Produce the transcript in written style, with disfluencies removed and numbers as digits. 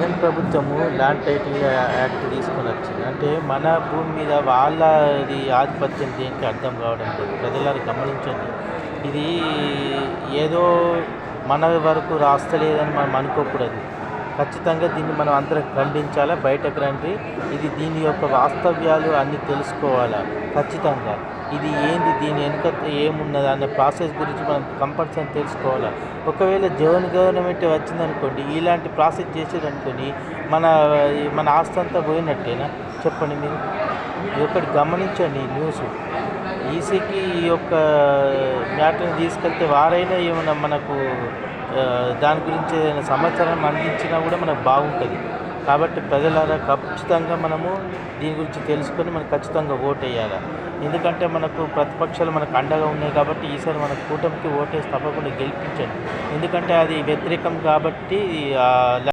జగన్ ప్రభుత్వము land title act తీసుకొని వచ్చింది. అంటే మన భూమి మీద వాళ్ళది ఆధిపత్యం దేనికి అర్థం కావడం లేదు. ప్రజలారా గమనించండి. ఇది ఏదో మన వరకు రాస్తలేదని మనం అనుకోకూడదు. ఖచ్చితంగా దీన్ని మనం అందరం ఖండించాలా, బయటకు రండి. దీని యొక్క వాస్తవ్యాలు అన్నీ తెలుసుకోవాలా ఖచ్చితంగా. ఇది ఏంది, దీని వెనుక ఏమున్నది అనే ప్రాసెస్ గురించి మనం కంపల్సరీ తెలుసుకోవాలా. ఒకవేళ జగన్ గవర్నమెంట్ వచ్చిందనుకోండి, ఇలాంటి ప్రాసెస్ చేసేదనుకోని మన మన ఆస్తి అంతా పోయినట్టేనా చెప్పండి మీరు. ఇది ఒకటి గమనించండి ఈ న్యూస్. ఈసీకి ఈ యొక్క మ్యాటర్ని తీసుకెళ్తే వారైనా ఏమైనా మనకు దాని గురించి ఏదైనా సమాచారం అందించినా కూడా మనకు బాగుంటుంది. కాబట్టి ప్రజలారా ఖచ్చితంగా మనము దీని గురించి తెలుసుకొని మనం ఖచ్చితంగా ఓటు వేయాలి. ఎందుకంటే మనకు ప్రతిపక్షాలు మనకు అండగా ఉన్నాయి కాబట్టి ఈసారి మన కూటమికి ఓటేసి తప్పకుండా గెలిపించండి. ఎందుకంటే అది వ్యతిరేకం కాబట్టి